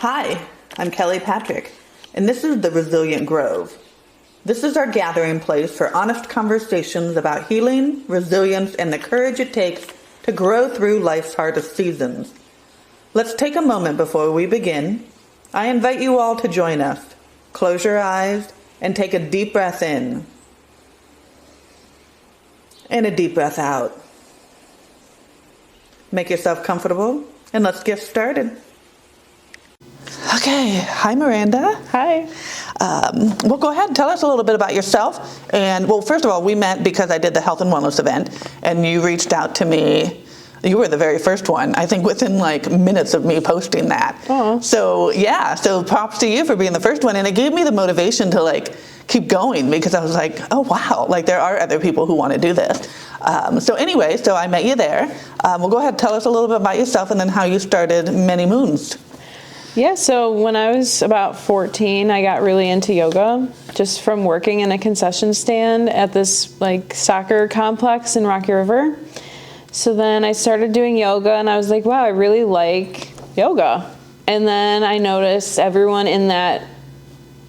Hi, I'm Kelly Patrick, and this is the Resilient Grove. This is our gathering place for honest conversations about healing, resilience, and the courage it takes to grow through life's hardest seasons. Let's take a moment before we begin. I invite you all to join us. Close your eyes and take a deep breath in. And a deep breath out. Make yourself comfortable, and let's get started. Okay, hi Miranda. Hi. Well, go ahead and tell us a little bit about yourself. And well, first of all, we met because I did the health and wellness event, and you reached out to me. You were the very first one, I think, within like minutes of me posting that. Oh. So yeah, so props to you for being the first one, and it gave me the motivation to like keep going, because I was like, oh wow, like there are other people who want to do this. So anyway, so I met you there. Well, go ahead, tell us a little bit about yourself and then how you started Many Moons. Yeah, so when I was about 14, I got really into yoga just from working in a concession stand at this like soccer complex in Rocky River. So then I started doing yoga and I was like, wow, I really like yoga. And then I noticed everyone in that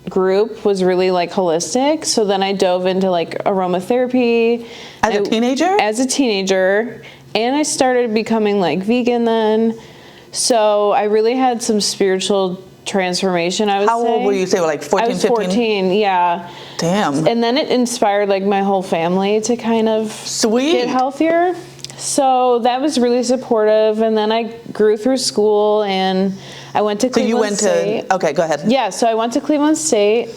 group was really like holistic. So then I dove into like aromatherapy. As a teenager? As a teenager. And I started becoming like vegan then. So I really had some spiritual transformation, I would say. How old were you, say, like 14, I was 15? 14, yeah. Damn. And then it inspired like my whole family to kind of get healthier. So that was really supportive. And then I grew through school and I went to Cleveland State. Okay, go ahead. Yeah, so I went to Cleveland State.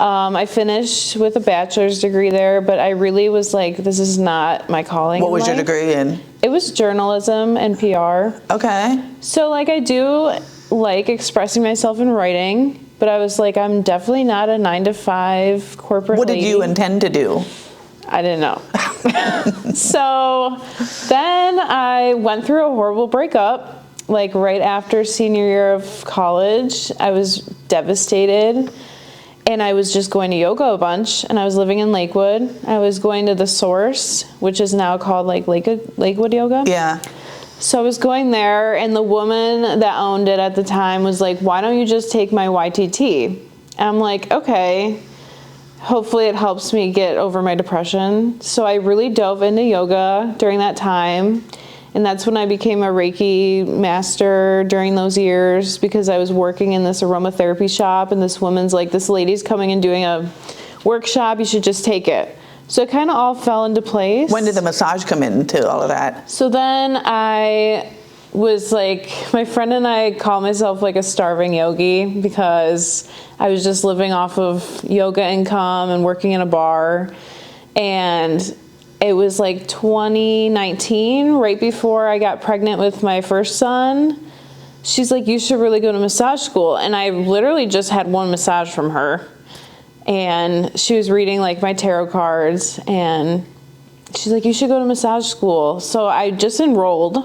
I finished with a bachelor's degree there, but I really was like, this is not my calling. What was your degree in? It was journalism and PR. Okay. So like I do like expressing myself in writing, but I was like, I'm definitely not a 9-to-5 corporate What lady. did you intend to do? I didn't know. So then I went through a horrible breakup, like right after senior year of college. I was devastated. And I was just going to yoga a bunch, and I was living in Lakewood. I was going to the Source, which is now called like Lakewood Yoga. Yeah. So I was going there, and the woman that owned it at the time was like, why don't you just take my YTT? And I'm like, okay, hopefully it helps me get over my depression. So I really dove into yoga during that time. And that's when I became a Reiki master during those years, because I was working in this aromatherapy shop, and this woman's like, this lady's coming and doing a workshop, you should just take it. So it kind of all fell into place. When did the massage come into all of that? So then I was like, my friend and I call myself like a starving yogi, because I was just living off of yoga income and working in a bar. And it was like 2019, right before I got pregnant with my first son. She's like, you should really go to massage school. And I literally just had one massage from her. And she was reading like my tarot cards, and she's like, you should go to massage school. So I just enrolled,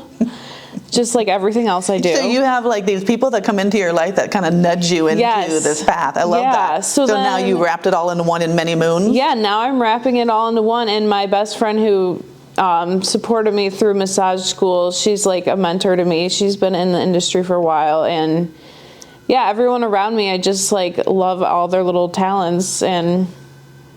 just like everything else I do. So you have like these people that come into your life that kind of nudge you into this path. I love that. So then, now you wrapped it all into one in Many Moons? Yeah, now I'm wrapping it all into one. And my best friend who supported me through massage school, she's like a mentor to me. She's been in the industry for a while. And yeah, everyone around me, I just like love all their little talents, and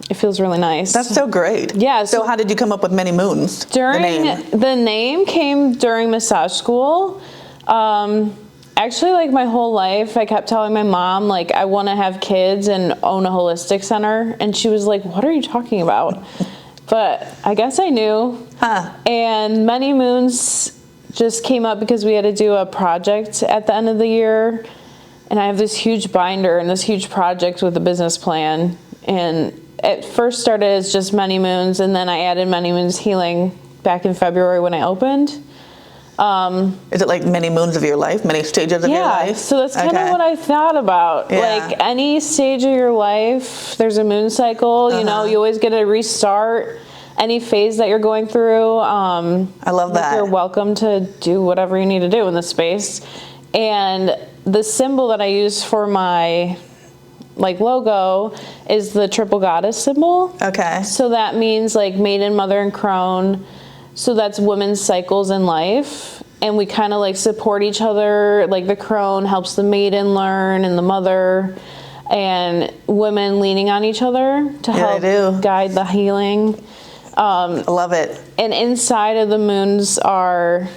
it feels really nice. That's so great. Yeah. So how did you come up with Many Moons? The name came during massage school. Actually, like my whole life, I kept telling my mom, like, I want to have kids and own a holistic center. And she was like, what are you talking about? But I guess I knew. And Many Moons just came up because we had to do a project at the end of the year. And I have this huge binder and this huge project with a business plan. And it first started as just Many Moons, and then I added Many Moons Healing back in February when I opened. Is it like many moons of your life, many stages of your life? Yeah, so that's kind of what I thought about. Yeah. Like any stage of your life, there's a moon cycle. You know, you always get a restart. Any phase that you're going through. I love that. You're welcome to do whatever you need to do in this space. And the symbol that I use for my like logo is the triple goddess symbol. Okay. So that means like maiden, mother, and crone. So that's women's cycles in life. and we kind of like support each other. Like the crone helps the maiden learn and the mother, and women leaning on each other to help guide the healing. I love it. And inside of the moons are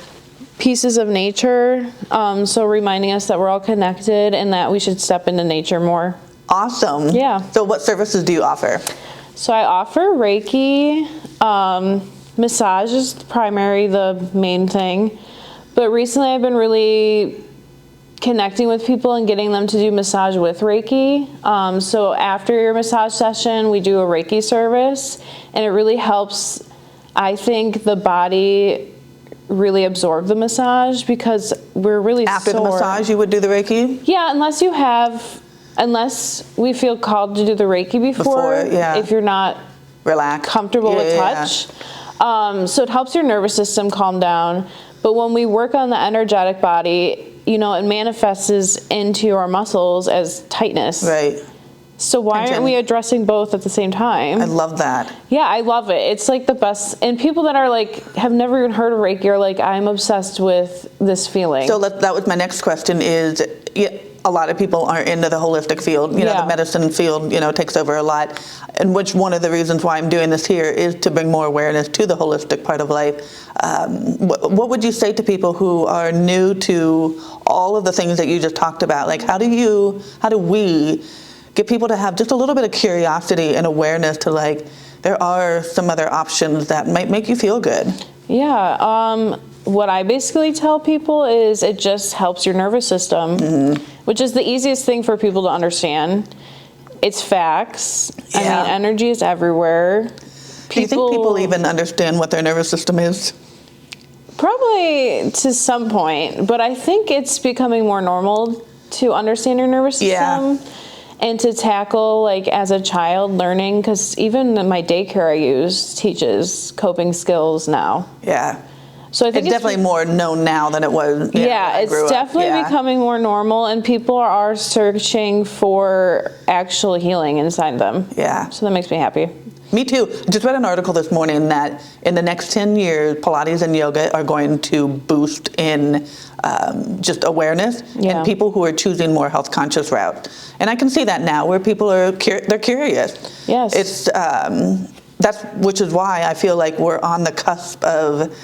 pieces of nature, so reminding us that we're all connected and that we should step into nature more. Awesome. Yeah. So what services do you offer? So I offer Reiki. Massage is the main thing. But recently I've been really connecting with people and getting them to do massage with Reiki. So after your massage session, we do a Reiki service, and it really helps, I think, the body really absorb the massage, because we're really After sore. the massage, you would do the Reiki? Yeah, unless we feel called to do the Reiki before if you're not comfortable with touch. So it helps your nervous system calm down. But when we work on the energetic body, it manifests into your muscles as tightness. Right. So why aren't we addressing both at the same time? I love that. Yeah, I love it. It's like the best. And people that are like, have never even heard of Reiki are like, I'm obsessed with this feeling. So that was my next question is, a lot of people are into the holistic field. The medicine field, takes over a lot. And which one of the reasons why I'm doing this here is to bring more awareness to the holistic part of life. What would you say to people who are new to all of the things that you just talked about? Like, how do we get people to have just a little bit of curiosity and awareness to, like, there are some other options that might make you feel good? Yeah. What I basically tell people is it just helps your nervous system, which is the easiest thing for people to understand. It's facts. I mean, energy is everywhere. Do you think people even understand what their nervous system is? Probably to some point, but I think it's becoming more normal to understand your nervous system and to tackle, like, as a child learning, because even my daycare I use teaches coping skills now. Yeah. So I think it's definitely more known now than it was. It's definitely becoming more normal, and people are searching for actual healing inside them. Yeah. So that makes me happy. Me too. Just read an article this morning that in the next 10 years, Pilates and yoga are going to boost in just awareness and people who are choosing more health conscious routes. And I can see that now, where people are they're curious. Yes. It's which is why I feel like we're on the cusp of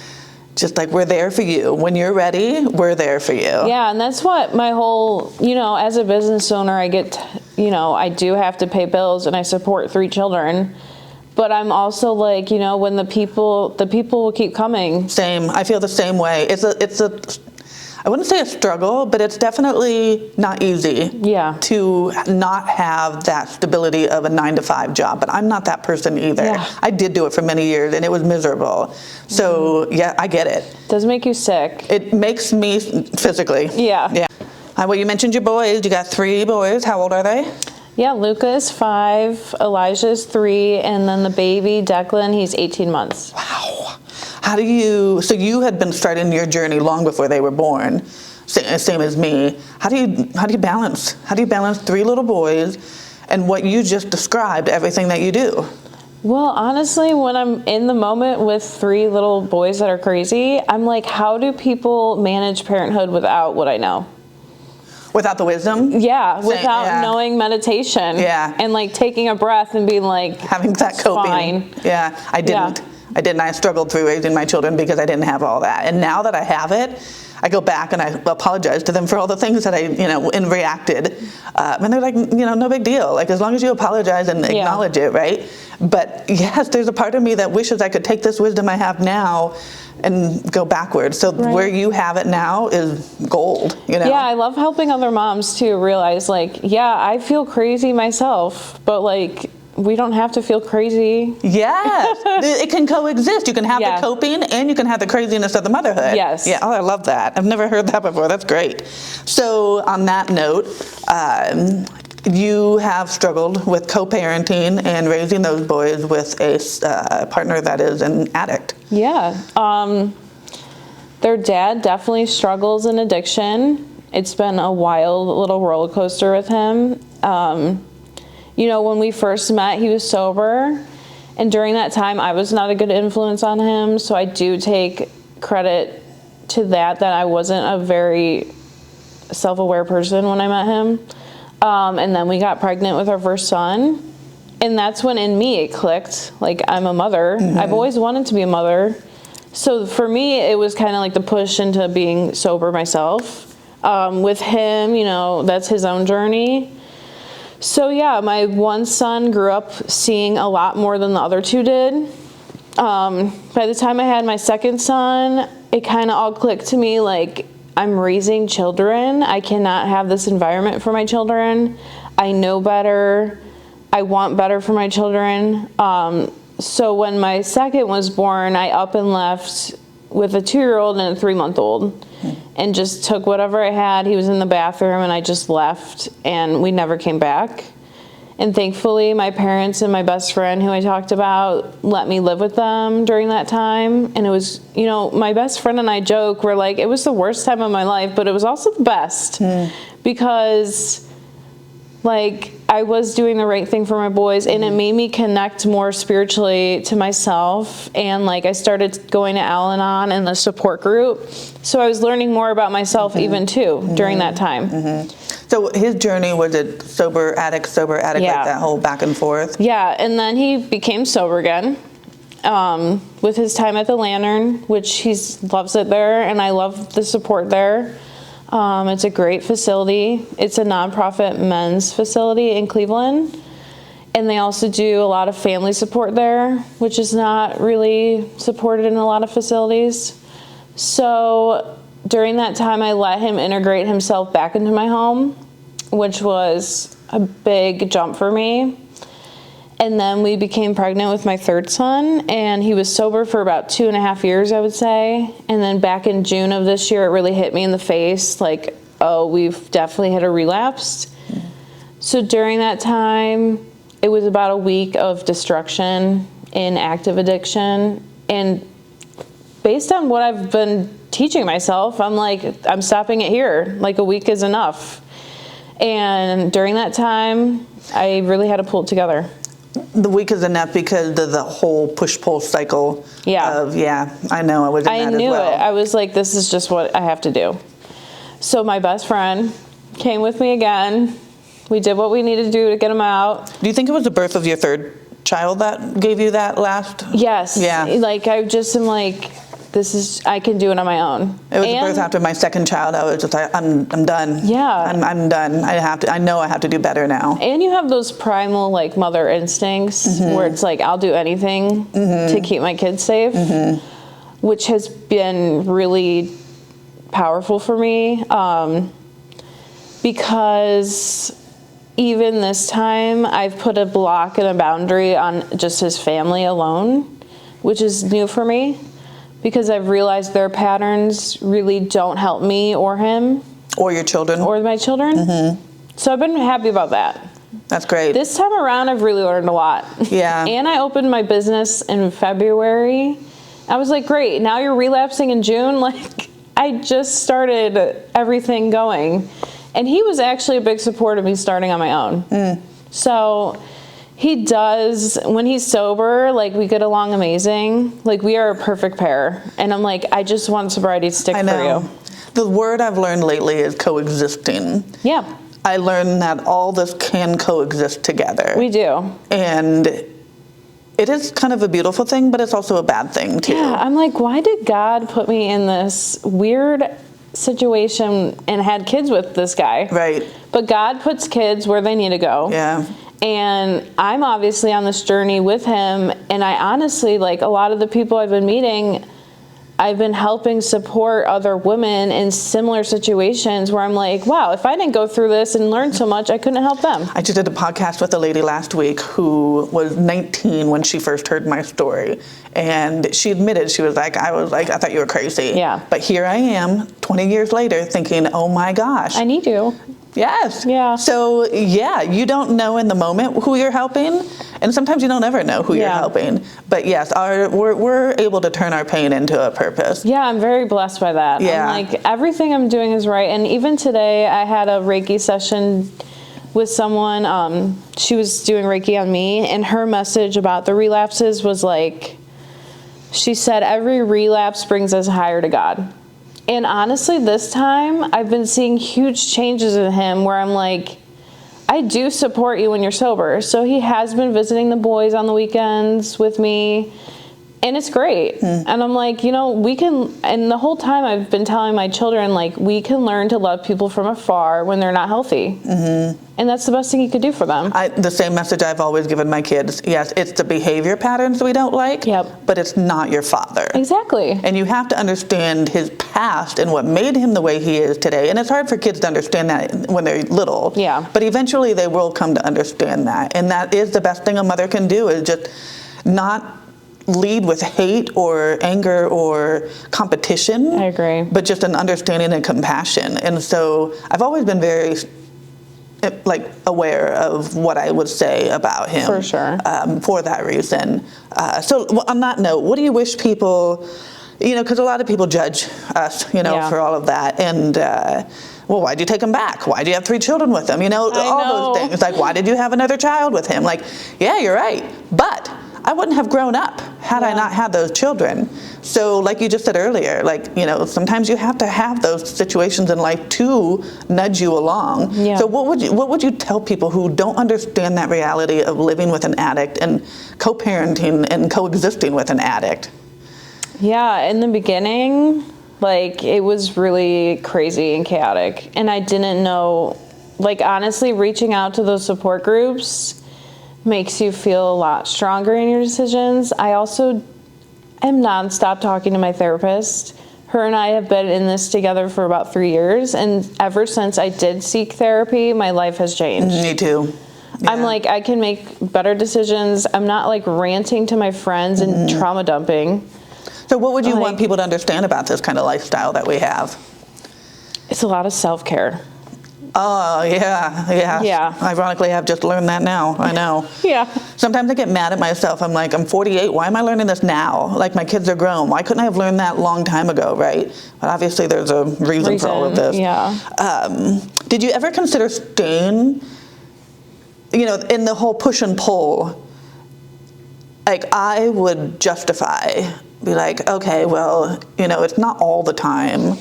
just like, we're there for you. When you're ready, we're there for you. Yeah, and that's what my whole, as a business owner, I get, I do have to pay bills and I support 3 children. But I'm also like, when the people will keep coming. Same. I feel the same way. It's a I wouldn't say a struggle, but it's definitely not easy to not have that stability of a 9-to-5 job. But I'm not that person either. Yeah. I did do it for many years and it was miserable. So I get it. It does make you sick. It makes me physically. Yeah. Well, you mentioned your boys. You got 3 boys. How old are they? Yeah, Luca is 5, Elijah is 3, and then the baby, Declan, he's 18 months. Wow. So you had been starting your journey long before they were born, same as me. How do you balance 3 little boys and what you just described, everything that you do? Well, honestly, when I'm in the moment with 3 little boys that are crazy, I'm like, how do people manage parenthood without what I know? Without the wisdom? Yeah, without knowing meditation. Yeah. And like taking a breath and being like, having that coping. Fine. Yeah, I didn't. I struggled through raising my children because I didn't have all that. And now that I have it, I go back and I apologize to them for all the things that I, and reacted. And they're like, no big deal. Like, as long as you apologize and acknowledge it, right? But yes, there's a part of me that wishes I could take this wisdom I have now and go backwards. So where you have it now is gold, Yeah, I love helping other moms to realize, like, I feel crazy myself, but like, we don't have to feel crazy. Yes, it can coexist. You can have the coping and you can have the craziness of the motherhood. Yes. Yeah, I love that. I've never heard that before. That's great. So on that note, you have struggled with co-parenting and raising those boys with a partner that is an addict. Yeah. Their dad definitely struggles in addiction. It's been a wild little roller coaster with him. When we first met, he was sober. And during that time, I was not a good influence on him. So I do take credit to that I wasn't a very self-aware person when I met him. And then we got pregnant with our first son. And that's when in me it clicked. Like, I'm a mother. I've always wanted to be a mother. So for me, it was kind of like the push into being sober myself. With him, you know, that's his own journey. So yeah, my one son grew up seeing a lot more than the other two did. By the time I had my second son, it kind of all clicked to me, like, I'm raising children. I cannot have this environment for my children. I know better. I want better for my children. So when my second was born, I up and left with a 2-year-old and a 3-month-old and just took whatever I had. He was in the bathroom and I just left, and we never came back. And thankfully, my parents and my best friend, who I talked about, let me live with them during that time. And it was, you know, my best friend and I joke, we're like, it was the worst time of my life, but it was also the best because, like, I was doing the right thing for my boys, and it made me connect more spiritually to myself. And, like, I started going to Al-Anon and the support group. So I was learning more about myself even too during that time. So his journey, was it sober addict, like that whole back and forth? Yeah, and then he became sober again with his time at the Lantern, which he loves it there, and I love the support there. It's a great facility. It's a nonprofit men's facility in Cleveland, and they also do a lot of family support there, which is not really supported in a lot of facilities. So during that time, I let him integrate himself back into my home, which was a big jump for me. And then we became pregnant with my third son, and he was sober for about 2.5 years, I would say. And then back in June of this year, it really hit me in the face, like, oh, we've definitely hit a relapse. So during that time, it was about a week of destruction in active addiction. And based on what I've been teaching myself, I'm like, I'm stopping it here. Like, a week is enough. And during that time, I really had to pull it together. The week is enough because of the whole push-pull cycle of, I know, I was in that as well. I knew it. I was like, this is just what I have to do. So my best friend came with me again. We did what we needed to do to get him out. Do you think it was the birth of your third child that gave you that last? Yes. Yeah. Like, I just am like, I can do it on my own. It was the birth after my second child. I was just like, I'm done. Yeah. I'm done. I know I have to do better now. And you have those primal, like, mother instincts where it's like, I'll do anything to keep my kids safe, which has been really powerful for me. Because even this time, I've put a block and a boundary on just his family alone, which is new for me. Because I've realized their patterns really don't help me or him. Or your children. Or my children. So I've been happy about that. That's great. This time around, I've really learned a lot. Yeah. And I opened my business in February. I was like, great, now you're relapsing in June? Like, I just started everything going. And he was actually a big support of me starting on my own. So he does, when he's sober, like, we get along amazing. Like, we are a perfect pair. And I'm like, I just want sobriety to stick for you. The word I've learned lately is coexisting. Yeah. I learned that all this can coexist together. We do. And it is kind of a beautiful thing, but it's also a bad thing, too. Yeah, I'm like, why did God put me in this weird situation and had kids with this guy? Right. But God puts kids where they need to go. Yeah. And I'm obviously on this journey with him, and I honestly, like, a lot of the people I've been meeting, I've been helping support other women in similar situations where I'm like, wow, if I didn't go through this and learn so much, I couldn't help them. I just did a podcast with a lady last week who was 19 when she first heard my story. And she admitted, she was like, I thought you were crazy. Yeah. But here I am, 20 years later, thinking, oh my gosh. I need you. Yes. Yeah. So, yeah, you don't know in the moment who you're helping, and sometimes you don't ever know who you're helping. But yes, we're able to turn our pain into a purpose. Yeah, I'm very blessed by that. Yeah. I'm like, everything I'm doing is right. And even today, I had a Reiki session with someone. She was doing Reiki on me, and her message about the relapses was like, she said, every relapse brings us higher to God. And honestly, this time I've been seeing huge changes in him where I'm like, I do support you when you're sober. So he has been visiting the boys on the weekends with me, and it's great. And I'm like, we can, and the whole time I've been telling my children, like, we can learn to love people from afar when they're not healthy. And that's the best thing you could do for them. The same message I've always given my kids. Yes, it's the behavior patterns we don't like, but it's not your father. Exactly. And you have to understand his past and what made him the way he is today. And it's hard for kids to understand that when they're little. Yeah. But eventually they will come to understand that. And that is the best thing a mother can do, is just not lead with hate or anger or competition. I agree. But just an understanding and compassion. And so I've always been very aware of what I would say about him. For sure. For that reason. So on that note, what do you wish people, because a lot of people judge us, for all of that. And, well, why'd you take him back? Why'd you have 3 children with him? All those things. Like, why did you have another child with him? Like, yeah, you're right. But I wouldn't have grown up had I not had those children. So like you just said earlier, sometimes you have to have those situations in life to nudge you along. Yeah. So what would you tell people who don't understand that reality of living with an addict and co-parenting and coexisting with an addict? Yeah, in the beginning, it was really crazy and chaotic. And I didn't know, honestly, reaching out to those support groups makes you feel a lot stronger in your decisions. I also am nonstop talking to my therapist. Her and I have been in this together for about 3 years, and ever since I did seek therapy, my life has changed. Me too. Yeah. I'm I can make better decisions. I'm not ranting to my friends and trauma dumping. So what would you want people to understand about this kind of lifestyle that we have? It's a lot of self-care. Oh, yeah. Ironically, I've just learned that now. I know. Yeah. Sometimes I get mad at myself. I'm like, I'm 48. Why am I learning this now? My kids are grown. Why couldn't I have learned that a long time ago, right? But obviously there's a reason for all of this. Yeah. Did you ever consider staying, in the whole push and pull? I would be okay, well, it's not all the time.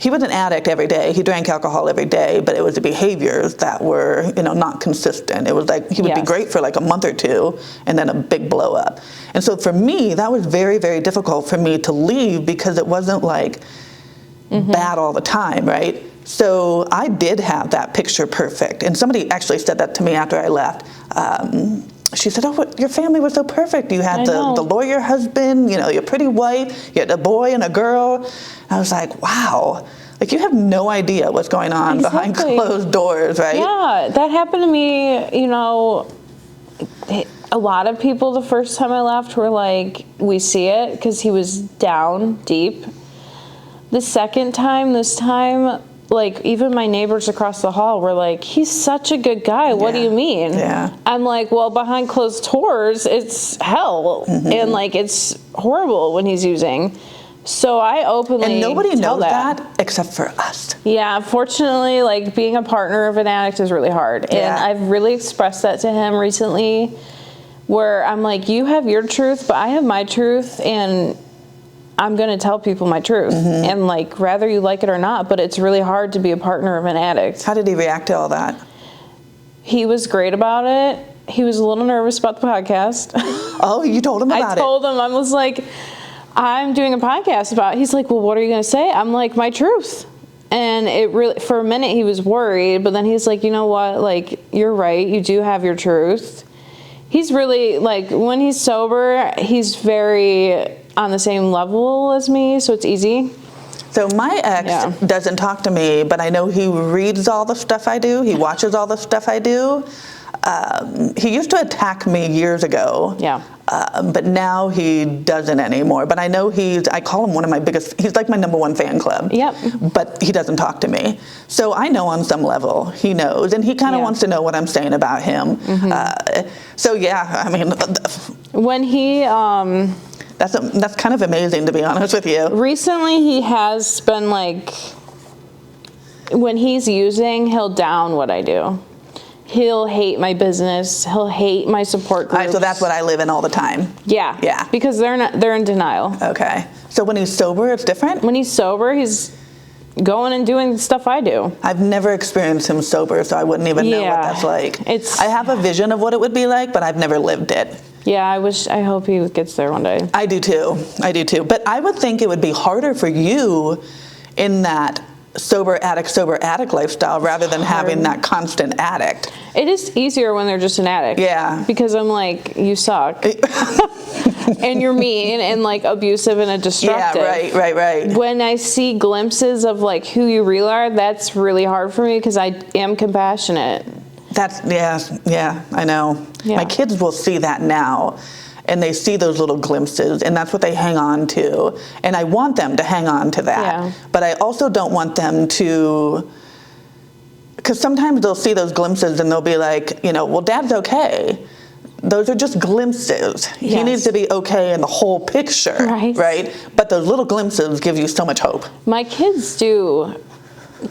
He was an addict every day. He drank alcohol every day, but it was the behaviors that were, not consistent. It was he would be great for a month or two and then a big blow up. And so for me, that was very, very difficult for me to leave because it wasn't bad all the time, right? So I did have that picture perfect. And somebody actually said that to me after I left. She said, your family was so perfect. You had the lawyer husband, your pretty wife, you had a boy and a girl. I was like, wow, you have no idea what's going on behind closed doors, right? Yeah, that happened to me, a lot of people the first time I left were we see it because he was down deep. The second time, even my neighbors across the hall were he's such a good guy. What do you mean? Yeah. I'm well, behind closed doors, it's hell. And it's horrible when he's using. So I openly and nobody tell knows that except for us. Yeah, unfortunately, being a partner of an addict is really hard. Yeah. And I've really expressed that to him recently where I'm you have your truth, but I have my truth, and I'm going to tell people my truth. And whether you like it or not, but it's really hard to be a partner of an addict. How did he react to all that? He was great about it. He was a little nervous about the podcast. Oh, you told him about it? I told him, I was I'm doing a podcast about it. He's well, what are you going to say? I'm my truth. And it really, for a minute he was worried, but then he's you know what? You're right. You do have your truth. He's really when he's sober, he's very on the same level as me, so it's easy. So my ex doesn't talk to me, but I know he reads all the stuff I do. He watches all the stuff I do. He used to attack me years ago. Yeah. But now he doesn't anymore. But I know I call him one of my biggest, he's my number one fan club. Yep. But he doesn't talk to me. So I know on some level he knows, and he kind of wants to know what I'm saying about him. So yeah, I mean. When he, that's kind of amazing, to be honest with you. Recently he has been when he's using, he'll down what I do. He'll hate my business. He'll hate my support groups. All right, so that's what I live in all the time. Yeah. Yeah. Because they're in denial. Okay. So when he's sober, it's different? When he's sober, he's going and doing stuff I do. I've never experienced him sober, so I wouldn't even know what that's like. I have a vision of what it would be like, but I've never lived it. Yeah, I hope he gets there one day. I do too. But I would think it would be harder for you in that sober addict lifestyle rather than having that constant addict. It is easier when they're just an addict. Yeah. Because I'm like, you suck. And you're mean and like abusive and destructive. Yeah, right. When I see glimpses of like who you really are, that's really hard for me because I am compassionate. Yeah, I know. Yeah. My kids will see that now. And they see those little glimpses, and that's what they hang on to. And I want them to hang on to that. Yeah. But I also don't want them to, because sometimes they'll see those glimpses and they'll be like, well, Dad's okay. Those are just glimpses. Yes. He needs to be okay in the whole picture. Right? But those little glimpses give you so much hope. My kids do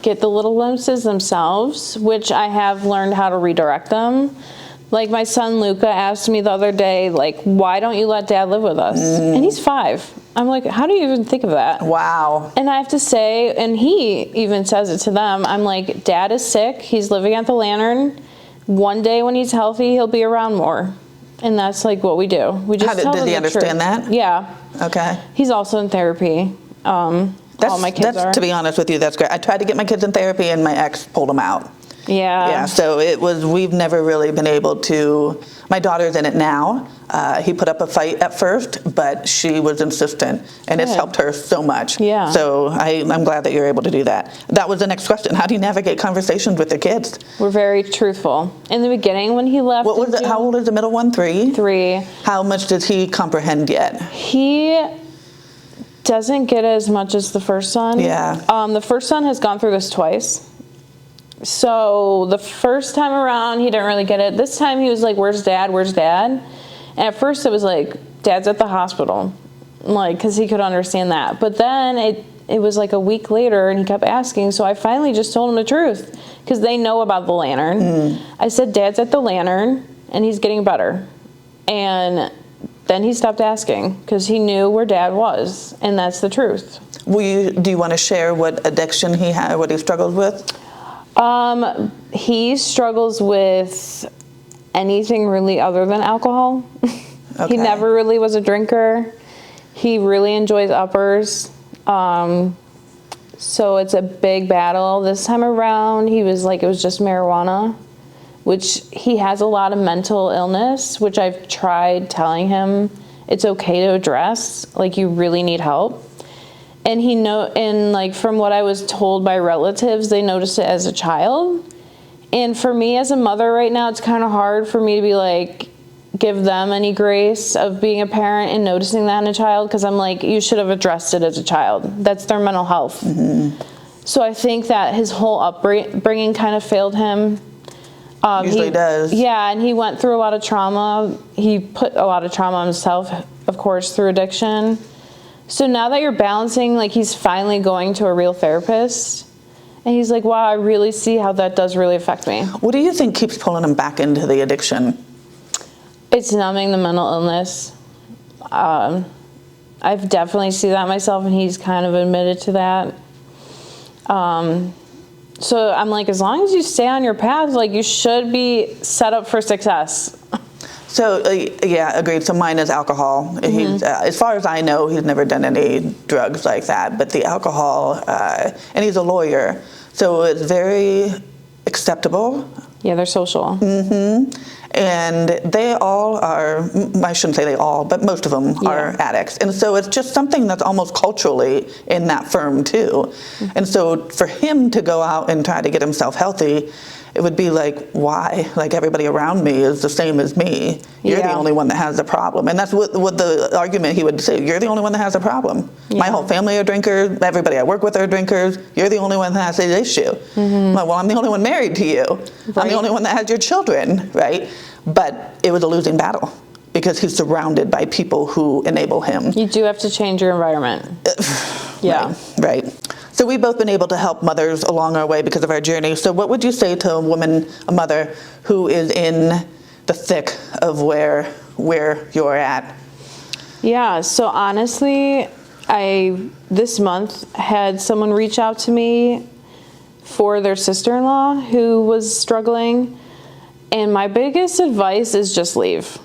get the little glimpses themselves, which I have learned how to redirect them. Like my son Luca asked me the other day, like, why don't you let Dad live with us? And he's 5. I'm like, how do you even think of that? Wow. And I have to say, and he even says it to them, I'm like, Dad is sick. He's living at the Lantern. One day when he's healthy, he'll be around more. And that's like what we do. We just tell did he understand that? Yeah. Okay. He's also in therapy. All my kids are. To be honest with you, that's great. I tried to get my kids in therapy and my ex pulled them out. Yeah, so we've never really been able to, my daughter's in it now. He put up a fight at first, but she was insistent, and it's helped her so much. Yeah. So I'm glad that you're able to do that. That was the next question. How do you navigate conversations with the kids? We're very truthful. In the beginning, when he left. What was it? How old is the middle one? 3? 3. How much does he comprehend yet? He doesn't get as much as the first son. Yeah. The first son has gone through this twice. So the first time around, he didn't really get it. This time he was like, where's Dad? Where's Dad? And at first it was like, Dad's at the hospital. Like, because he could understand that. But then it was like a week later and he kept asking. So I finally just told him the truth because they know about the Lantern. I said, Dad's at the Lantern and he's getting better. And then he stopped asking because he knew where Dad was. And that's the truth. Do you want to share what addiction he had, what he struggled with? He struggles with anything really other than alcohol. Okay. He never really was a drinker. He really enjoys uppers. So it's a big battle. This time around, he was like, it was just marijuana, which he has a lot of mental illness, which I've tried telling him it's okay to address. Like, you really need help. And and like from what I was told by relatives, they noticed it as a child. And for me as a mother right now, it's kind of hard for me to be like, give them any grace of being a parent and noticing that in a child, because I'm like, you should have addressed it as a child. That's their mental health. Mm-hmm. So I think that his whole upbringing kind of failed him. Usually does. Yeah, and he went through a lot of trauma. He put a lot of trauma on himself, of course, through addiction. So now that you're balancing, like, he's finally going to a real therapist, and he's like, wow, I really see how that does really affect me. What do you think keeps pulling him back into the addiction? It's numbing the mental illness. I've definitely seen that myself, and he's kind of admitted to that. So I'm like, as long as you stay on your path, like, you should be set up for success. So, yeah, agreed. So mine is alcohol. Mm-hmm. He's, as far as I know, he's never done any drugs like that. But the alcohol, and he's a lawyer, so it's very acceptable. Yeah, they're social. Mm-hmm. And they all are, I shouldn't say they all, but most of them are addicts. And so it's just something that's almost culturally in that firm too. Mm-hmm. And so for him to go out and try to get himself healthy, it would be like, why? Like, everybody around me is the same as me. You're the only one that has the problem. And that's what the argument he would say, you're the only one that has a problem. Yeah. My whole family are drinkers. Everybody I work with are drinkers. You're the only one that has this issue. Mm-hmm. Well, I'm the only one married to you. Right. I'm the only one that has your children, right? But it was a losing battle because he's surrounded by people who enable him. You do have to change your environment. Yeah. Right. So we've both been able to help mothers along our way because of our journey. So what would you say to a woman, a mother, who is in the thick of where you're at? Yeah, so honestly, I this month had someone reach out to me for their sister-in-law who was struggling, and my biggest advice is just leave.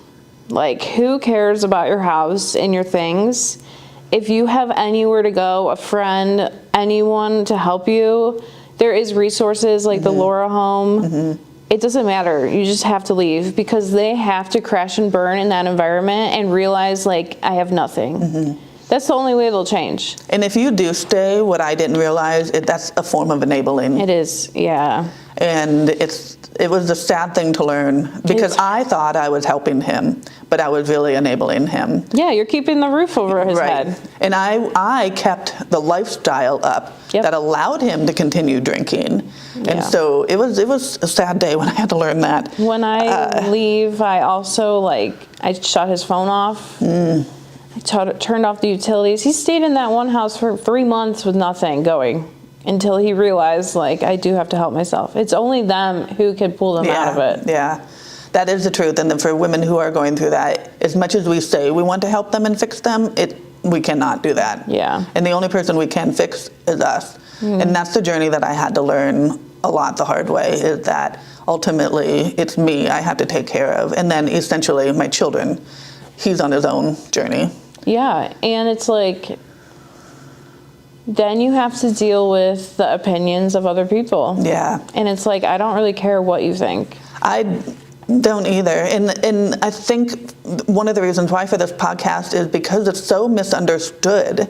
Like, who cares about your house and your things? If you have anywhere to go, a friend, anyone to help you, there is resources like the Laura home. It doesn't matter. You just have to leave, because they have to crash and burn in that environment and realize, like, I have nothing. That's the only way they'll change. And if you do stay, what I didn't realize, that's a form of enabling. It is, yeah. And it was a sad thing to learn, because I thought I was helping him, but I was really enabling him. Yeah, you're keeping the roof over his head. And I kept the lifestyle up that allowed him to continue drinking. And so it was a sad day when I had to learn that. When I leave, I also, I shut his phone off. I turned off the utilities. He stayed in that one house for 3 months with nothing going, until he realized, I do have to help myself. It's only them who can pull them out of it. Yeah, that is the truth. And then for women who are going through that, as much as we say we want to help them and fix them, we cannot do that. Yeah. And the only person we can fix is us. And that's the journey that I had to learn a lot the hard way, is that ultimately it's me I have to take care of. And then essentially my children, he's on his own journey. Yeah, and it's then you have to deal with the opinions of other people. Yeah. And it's I don't really care what you think. I don't either. And I think one of the reasons why for this podcast is because it's so misunderstood.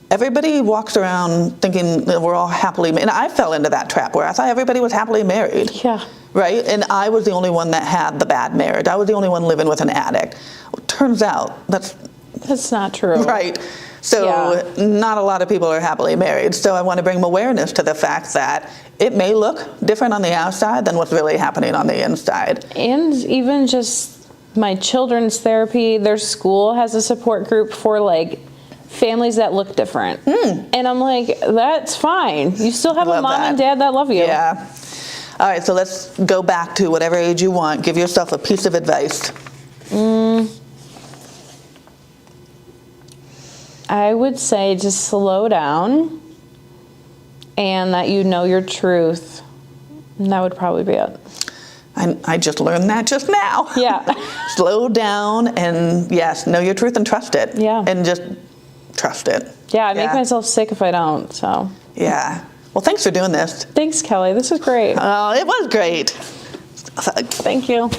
Everybody walks around thinking that we're all happily married. And I fell into that trap where I thought everybody was happily married. Yeah. Right? And I was the only one that had the bad marriage. I was the only one living with an addict. Turns out that's not true. Right. So not a lot of people are happily married. So I want to bring awareness to the fact that it may look different on the outside than what's really happening on the inside. And even just my children's therapy, their school has a support group for families that look different. And I'm that's fine. You still have a mom and dad that love you. Yeah. All right, so let's go back to whatever age you want. Give yourself a piece of advice. I would say just slow down, and that you know your truth. And that would probably be it. I just learned that just now. Yeah. Slow down and, yes, know your truth and trust it. Yeah. And just trust it. Yeah, I make myself sick if I don't, so. Yeah. Well, thanks for doing this. Thanks, Kelly. This was great. Oh, it was great. Thank you.